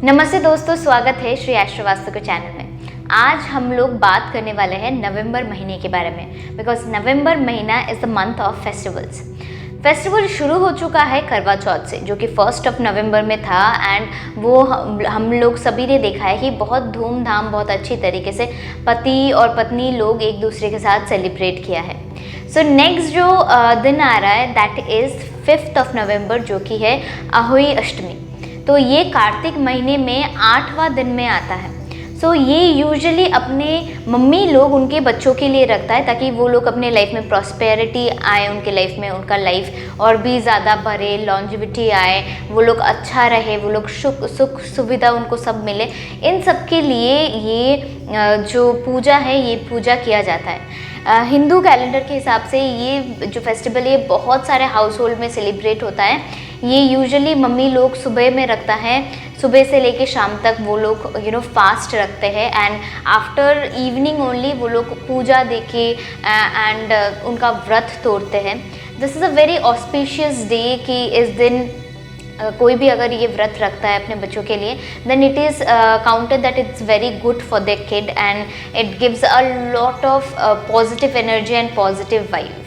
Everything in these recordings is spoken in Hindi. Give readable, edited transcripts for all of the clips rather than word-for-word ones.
नमस्ते दोस्तों, स्वागत है श्री एस्ट्रो वास्तु के चैनल में। आज हम लोग बात करने वाले हैं नवंबर महीने के बारे में, बिकॉज नवंबर महीना is the month of festivals. Festival शुरू हो चुका है करवा चौथ से, जो कि 1 नवंबर में था। एंड वो हम लोग सभी ने देखा है कि बहुत धूमधाम, बहुत अच्छी तरीके से पति और पत्नी लोग एक दूसरे के साथ सेलिब्रेट किया है। सो नेक्स्ट जो दिन आ रहा है दैट इज़ 5 नवंबर, जो कि है अहोई अष्टमी। तो ये कार्तिक महीने में 8वां दिन में आता है। सो ये यूजुअली अपने मम्मी लोग उनके बच्चों के लिए रखता है, ताकि वो लोग अपने लाइफ में प्रॉस्पेरिटी आए, उनके लाइफ में उनका लाइफ और भी ज़्यादा बढ़े, लॉन्जिविटी आए, वो लोग अच्छा रहे, वो लोग सुख सुविधा उनको सब मिले। इन सब के लिए ये जो पूजा है, ये पूजा किया जाता है। हिंदू कैलेंडर के हिसाब से ये जो फेस्टिवल है बहुत सारे हाउस होल्ड में सेलिब्रेट होता है। ये यूजुअली मम्मी लोग सुबह में रखता है, सुबह से लेके शाम तक वो लोग फास्ट रखते हैं। एंड आफ्टर इवनिंग ओनली वो लोग पूजा देके एंड उनका व्रत तोड़ते हैं। This is a very auspicious day कि इस दिन कोई भी अगर ये व्रत रखता है अपने बच्चों के लिए, then it is counted that it's very good for the kid and it gives a lot of positive energy and positive vibe.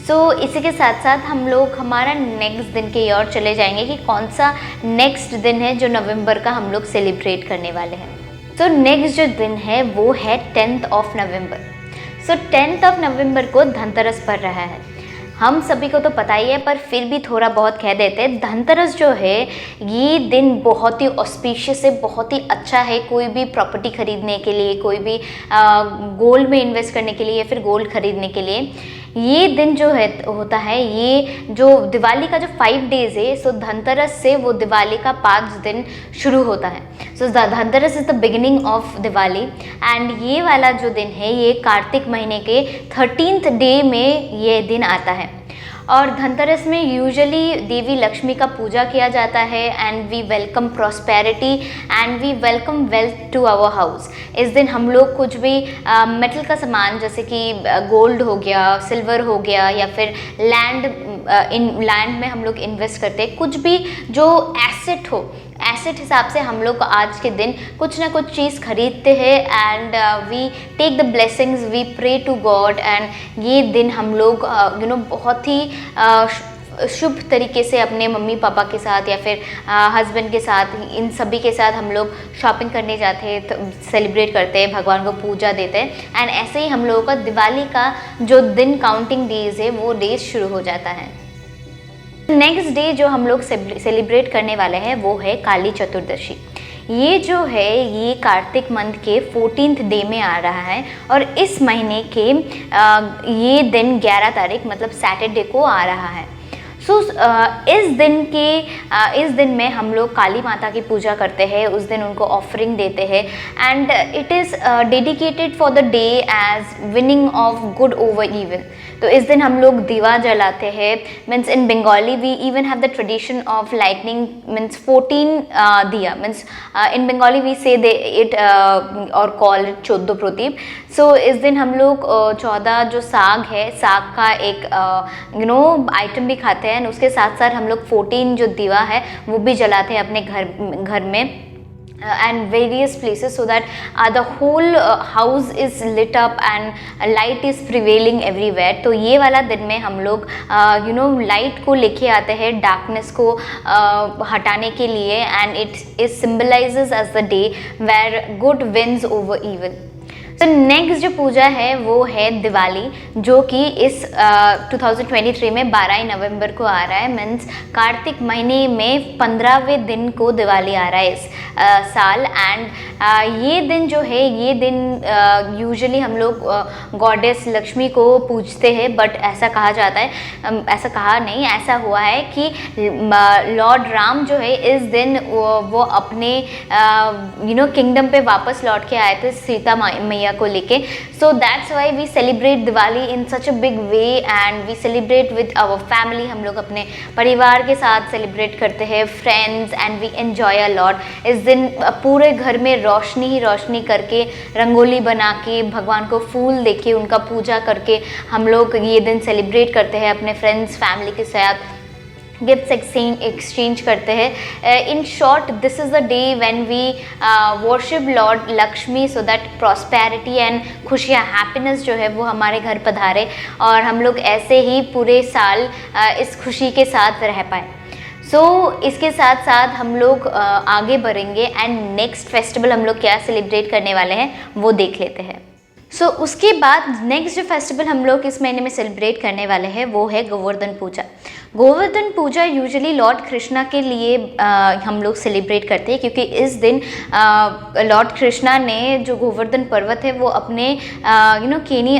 So इसी के साथ साथ हम लोग हमारा नेक्स्ट दिन के ओर चले जाएंगे कि कौन सा नेक्स्ट दिन है जो नवंबर का हम लोग सेलिब्रेट करने वाले हैं। सो नेक्स्ट जो दिन है वो है 10 नवंबर। सो 10 नवंबर को धनतेरस पड़ रहा है। हम सभी को तो पता ही है, पर फिर भी थोड़ा बहुत कह देते हैं। धनतेरस जो है ये दिन बहुत ही ऑस्पिशियस है, बहुत ही अच्छा है कोई भी प्रॉपर्टी खरीदने के लिए, कोई भी गोल्ड में इन्वेस्ट करने के लिए या फिर गोल्ड खरीदने के लिए। ये दिन जो है होता है, ये जो दिवाली का जो 5 डेज है, सो धनतेरस से वो दिवाली का 5 दिन शुरू होता है। So Dhanteras is the beginning of Diwali. And ये वाला जो दिन है ये कार्तिक महीने के 13th डे में ये दिन आता है। और धनतेरस में यूजुअली देवी लक्ष्मी का पूजा किया जाता है and we welcome prosperity and we welcome wealth to our house. इस दिन हम लोग कुछ भी मेटल का सामान, जैसे कि गोल्ड हो गया, सिल्वर हो गया, या फिर लैंड में हम लोग इन्वेस्ट करते हैं, कुछ भी जो एसेट हो, एसेट हिसाब से हम लोग आज के दिन कुछ ना कुछ चीज़ खरीदते हैं and we take the blessings, we pray to god. And ये दिन हम लोग बहुत ही शुभ तरीके से अपने मम्मी पापा के साथ या फिर हस्बैंड के साथ, इन सभी के साथ हम लोग शॉपिंग करने जाते हैं, सेलिब्रेट करते हैं, भगवान को पूजा देते हैं। एंड ऐसे ही हम लोगों का दिवाली का जो दिन काउंटिंग डेज है वो डेज शुरू हो जाता है। नेक्स्ट डे जो हम लोग सेलिब्रेट करने वाले हैं वो है काली चतुर्दशी। ये जो है ये कार्तिक मंथ के 14th डे में आ रहा है और इस महीने के ये दिन 11 तारीख मतलब सैटरडे को आ रहा है। सो इस दिन में हम लोग काली माता की पूजा करते हैं, उस दिन उनको ऑफरिंग देते हैं। And it is dedicated for the day as winning of good over evil. तो इस दिन हम लोग दिवा जलाते हैं। Means in Bengali we even have the tradition of lighting, means 14 दिया। Means in Bengali we say they it और कॉल इट 14 प्रदीप। सो इस दिन हम लोग 14 जो साग है, साग का एक आइटम भी खाते हैं। उसके साथ साथ हम लोग 14 जो दिवा है वो भी जलाते हैं अपने घर में and various places, so that the whole house is lit up and light is prevailing everywhere। तो ये वाला दिन में हम लोग लाइट को लेके आते हैं, डार्कनेस को हटाने के लिए। And it is symbolizes as the day where good wins over evil। तो नेक्स्ट जो पूजा है वो है दिवाली, जो कि इस 2023 में 12 नवंबर को आ रहा है। मीन्स कार्तिक महीने में 15वें दिन को दिवाली आ रहा है इस साल। एंड ये दिन जो है, ये दिन यूजुअली हम लोग गॉडेस लक्ष्मी को पूजते हैं, बट ऐसा कहा जाता है, ऐसा कहा नहीं, ऐसा हुआ है कि लॉर्ड राम जो है इस दिन वो अपने किंगडम पे वापस लौट के आए थे सीता मैया को लेके। So that's why we celebrate Diwali in such a big way and we celebrate with our family. हम लोग अपने परिवार के साथ सेलिब्रेट करते हैं, friends, and we enjoy a lot. इस दिन पूरे घर में रोशनी ही रोशनी करके, रंगोली बना के, भगवान को फूल देके, उनका पूजा करके हम लोग ये दिन सेलिब्रेट करते हैं अपने फ्रेंड्स फैमिली के साथ। गिफ्ट्स एक्सचेंज करते हैं। In short, this is the day when we worship Lord Lakshmi so that prosperity and खुशियाँ, हैप्पीनेस जो है वो हमारे घर पधारे और हम लोग ऐसे ही पूरे साल इस खुशी के साथ रह पाए। इसके साथ साथ हम लोग आगे बढ़ेंगे एंड नेक्स्ट फेस्टिवल हम लोग क्या सेलिब्रेट करने वाले हैं वो देख लेते हैं। उसके बाद नेक्स्ट जो फेस्टिवल हम लोग इस महीने में सेलिब्रेट करने वाले हैं वो है गोवर्धन पूजा। गोवर्धन पूजा यूजुअली लॉर्ड कृष्णा के लिए हम लोग सेलिब्रेट करते हैं, क्योंकि इस दिन लॉर्ड कृष्णा ने जो गोवर्धन पर्वत है वो अपने केनी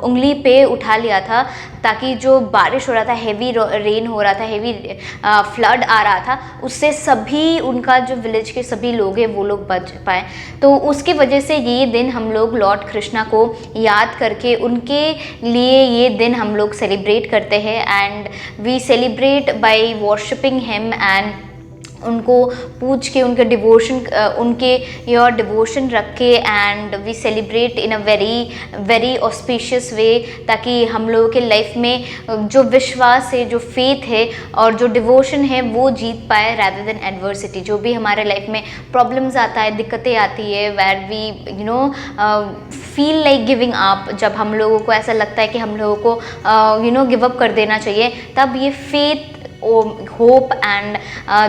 उंगली पे उठा लिया था, ताकि जो बारिश हो रहा था, हेवी रेन हो रहा था, हेवी फ्लड आ रहा था, उससे सभी उनका जो विलेज के सभी लोग हैं वो लोग बच पाए। तो उसकी वजह से ये दिन हम लोग लॉर्ड कृष्णा को याद करके उनके लिए ये दिन हम लोग सेलिब्रेट करते हैं and we celebrate by worshipping him and उनको पूछ के उनके डिवोशन रख के and we celebrate in a very auspicious way, ताकि हम लोगों के लाइफ में जो विश्वास है, जो फेथ है और जो डिवोशन है वो जीत पाए रादर देन एडवर्सिटी। जो भी हमारे लाइफ में प्रॉब्लम्स आता है, दिक्कतें आती है, where we feel like giving up, जब हम लोगों को ऐसा लगता है कि हम लोगों को गिव अप कर देना चाहिए, तब ये फेथ, होप एंड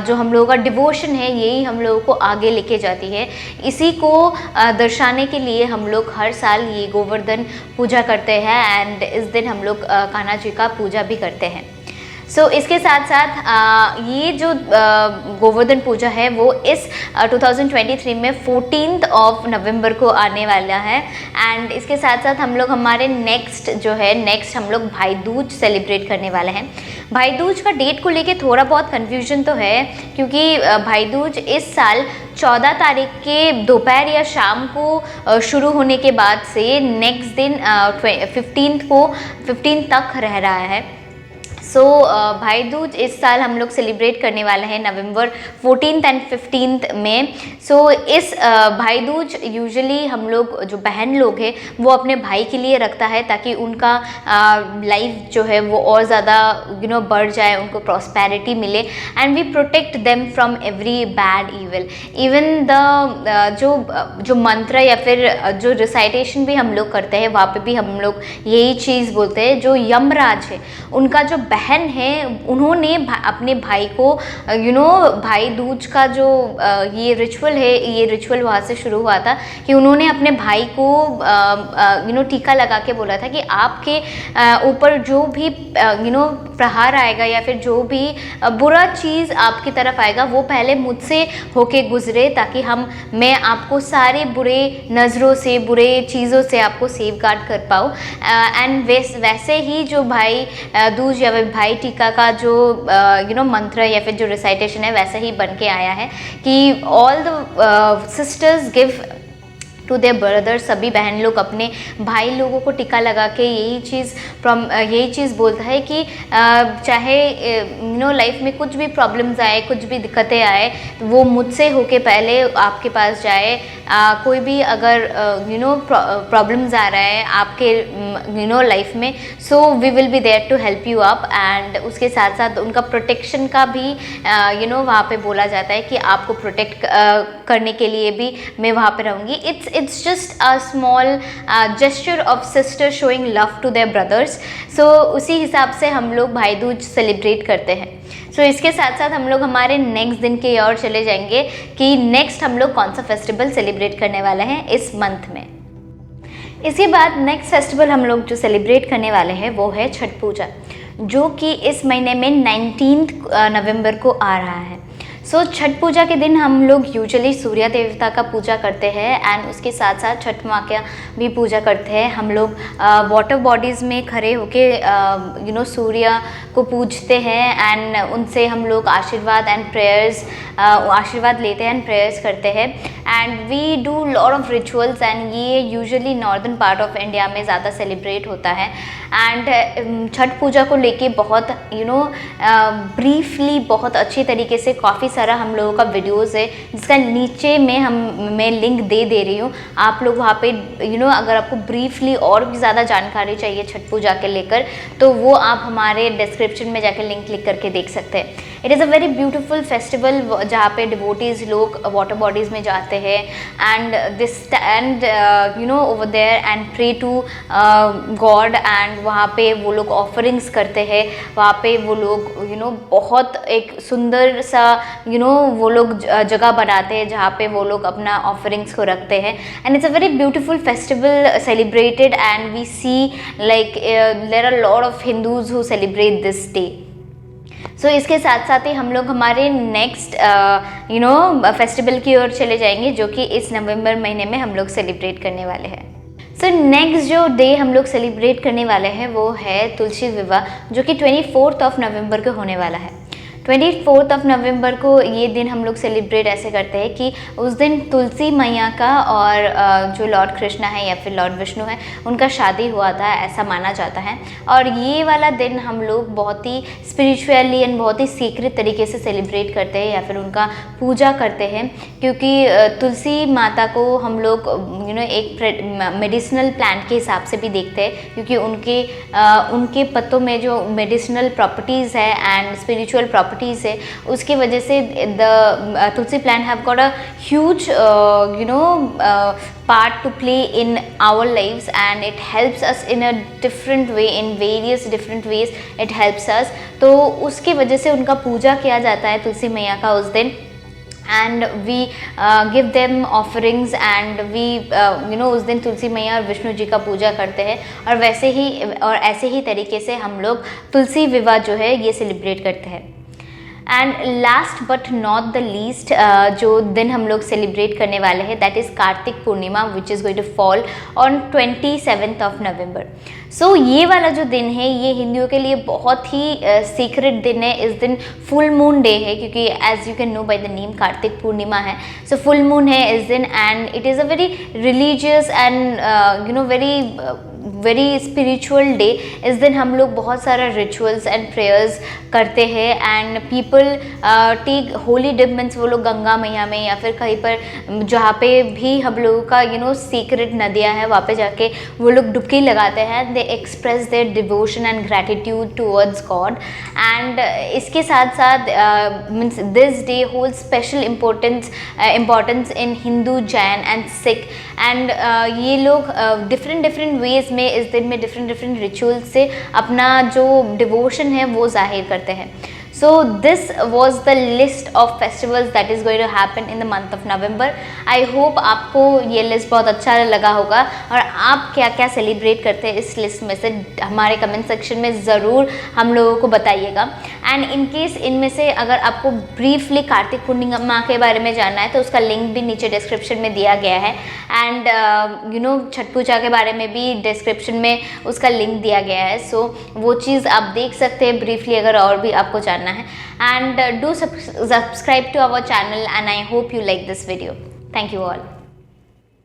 जो हम लोगों का डिवोशन है यही हम लोगों को आगे लेके जाती है। इसी को दर्शाने के लिए हम लोग हर साल ये गोवर्धन पूजा करते हैं एंड इस दिन हम लोग कान्हा जी का पूजा भी करते हैं। इसके साथ साथ ये जो गोवर्धन पूजा है वो इस 2023 में 14 नवंबर को आने वाला है एंड इसके साथ साथ हम लोग हमारे नेक्स्ट हम लोग भाई दूज सेलिब्रेट करने वाले हैं। भाई दूज का डेट को लेके थोड़ा बहुत कन्फ्यूजन तो है, क्योंकि भाई दूज इस साल 14 तारीख के दोपहर या शाम को शुरू होने के बाद से नेक्स्ट दिन 15 तक रह रहा है। भाई दूज इस साल हम लोग सेलिब्रेट करने वाले हैं नवंबर 14 एंड 15 में। इस भाई दूज यूजुअली हम लोग जो बहन लोग हैं वो अपने भाई के लिए रखता है, ताकि उनका लाइफ जो है वो और ज़्यादा बढ़ जाए, उनको प्रॉस्पेरिटी मिले and we protect them from every bad evil. Even जो मंत्र या फिर जो रिसाइटेशन भी हम लोग करते हैं वहाँ पे भी हम लोग यही चीज़ बोलते हैं। जो यमराज है उनका जो बहन है उन्होंने अपने भाई को भाई दूज का जो ये रिचुअल वहाँ से शुरू हुआ था कि उन्होंने अपने भाई को टीका लगा के बोला था कि आपके ऊपर जो भी प्रहार आएगा या फिर जो भी बुरा चीज़ आपकी तरफ आएगा वो पहले मुझसे होके गुजरे, ताकि मैं आपको सारे बुरे नज़रों से, बुरे चीज़ों से आपको सेव गार्ड कर पाऊँ। एंड वैसे ही जो भाई दूज या भाई टीका का जो मंत्र या फिर जो रिसाइटेशन है वैसा ही बन के आया है कि all the sisters give to their brother. सभी बहन लोग अपने भाई लोगों को टीका लगा के यही चीज़ बोलता है कि चाहे लाइफ में कुछ भी प्रॉब्लम्स आए, कुछ भी दिक्कतें आए, वो मुझसे होके पहले आपके पास जाए। कोई भी अगर प्रॉब्लम्स आ रहा है आपके लाइफ में, so we will be there to help you up. And उसके साथ साथ उनका प्रोटेक्शन का भी वहाँ पे बोला जाता है कि आपको प्रोटेक्ट करने के लिए भी मैं वहाँ पे रहूँगी। It's just a small gesture of sisters showing love to their brothers. उसी हिसाब से हम लोग भाई दूज सेलिब्रेट करते हैं। इसके साथ साथ हम लोग हमारे नेक्स्ट दिन के ओर चले जाएंगे कि नेक्स्ट हम लोग कौन सा फेस्टिवल सेलिब्रेट करने वाले हैं इस मंथ में। इसके बाद नेक्स्ट फेस्टिवल हम लोग जो सेलिब्रेट करने वाले हैं वो है छठ पूजा, जो कि इस महीने में 19 नवंबर को आ रहा है। छठ पूजा के दिन हम लोग यूजुअली सूर्य देवता का पूजा करते हैं एंड उसके साथ साथ छठ माँ का भी पूजा करते हैं। हम लोग वाटर बॉडीज़ में खड़े होके सूर्य को पूजते हैं एंड उनसे हम लोग आशीर्वाद लेते हैं एंड प्रेयर्स करते हैं and we do lot of rituals and ये usually northern part of India में ज़्यादा सेलिब्रेट होता है। एंड छठ पूजा को लेके बहुत ब्रीफली बहुत अच्छी तरीके से काफ़ी सारा हम लोगों का वीडियोस है जिसका नीचे मैं लिंक दे रही हूँ। आप लोग वहाँ पे अगर आपको ब्रीफली और भी ज़्यादा जानकारी चाहिए छठ पूजा के लेकर तो वो आप हमारे डिस्क्रिप्शन में जाकर लिंक क्लिक करके देख सकते हैं। It is a very beautiful festival जहाँ पे डिवोटीज़ लोग वाटर बॉडीज़ में जाते हैं and they stand over there and pray to god and वहाँ पे वो लोग ऑफरिंग्स करते हैं। वहाँ पे वो लोग बहुत एक सुंदर सा वो लोग जगह बनाते हैं जहाँ पे वो लोग अपना ऑफरिंग्स को रखते हैं and it's a very beautiful festival celebrated and we see like there are lot of Hindus who celebrate this day. So इसके साथ साथ ही हम लोग हमारे नेक्स्ट फेस्टिवल की ओर चले जाएंगे जो कि इस नवंबर महीने में हम लोग सेलिब्रेट करने वाले हैं। सो नेक्स्ट जो डे हम लोग सेलिब्रेट करने वाले हैं वो है तुलसी विवाह जो कि 24 नवंबर को होने वाला है। 24 नवंबर को ये दिन हम लोग सेलिब्रेट ऐसे करते हैं कि उस दिन तुलसी मैया का और जो लॉर्ड कृष्णा है या फिर लॉर्ड विष्णु है उनका शादी हुआ था ऐसा माना जाता है। और ये वाला दिन हम लोग बहुत ही स्पिरिचुअली एंड बहुत ही सीक्रेट तरीके से सेलिब्रेट करते हैं या फिर उनका पूजा करते हैं क्योंकि तुलसी माता को हम लोग एक मेडिसिनल प्लांट के हिसाब से भी देखते हैं क्योंकि उनके पत्तों में जो मेडिसिनल प्रॉपर्टीज़ है एंड स्पिरिचुअल प्रॉपर्टीज़ है उसकी वजह से the Tulsi plant have got a huge part to play in our lives and it helps us in a different way, in various different ways it helps us। तो उसकी वजह से उनका पूजा किया जाता है तुलसी मैया का उस दिन and we give them offerings and we उस दिन तुलसी मैया और विष्णु जी का पूजा करते हैं और ऐसे ही तरीके से हम लोग तुलसी विवाह जो है ये सेलिब्रेट करते हैं। And last but not the least जो दिन हम लोग सेलिब्रेट करने वाले हैं that is Kartik Purnima which is going to fall on 27 November. सो ये वाला जो दिन है ये हिंदुओं के लिए बहुत ही सीक्रेट दिन है। इस दिन फुल मून डे है क्योंकि as you can know by the name Kartik Purnima है। सो फुल मून है इस दिन and it is a very religious and very spiritual day. इस दिन हम लोग बहुत सारा रिचुअल्स एंड प्रेयर्स करते हैं and people take holy dip means वो लोग गंगा मैया में या फिर कहीं पर जहाँ पे भी हम लोगों का सीक्रेट नदियाँ हैं वहाँ पे जाके वो लोग डुबकी लगाते हैं। They express their devotion and gratitude towards God and इसके साथ साथ means this day hold special importance in Hindu, Jain and Sikh and ये लोग डिफरेंट वेज में इस दिन में डिफरेंट रिचुअल्स से अपना जो डिवोशन है वो जाहिर करते हैं। So this was the list of festivals that is going to happen in the month of November. I hope आपको ये लिस्ट बहुत अच्छा लगा होगा और आप क्या क्या सेलिब्रेट करते हैं इस लिस्ट में से हमारे कमेंट सेक्शन में ज़रूर हम लोगों को बताइएगा। एंड इन केस इनमें से अगर आपको ब्रीफली कार्तिक पूर्णिमा के बारे में जानना है तो उसका लिंक भी नीचे डिस्क्रिप्शन में दिया गया है एंड छठ पूजा के बारे में भी डिस्क्रिप्शन में उसका लिंक दिया गया है। सो वो चीज़ आप देख सकते हैं ब्रीफली अगर और भी आपको जानना है। And do subscribe to our channel and I hope you like this video. Thank you all.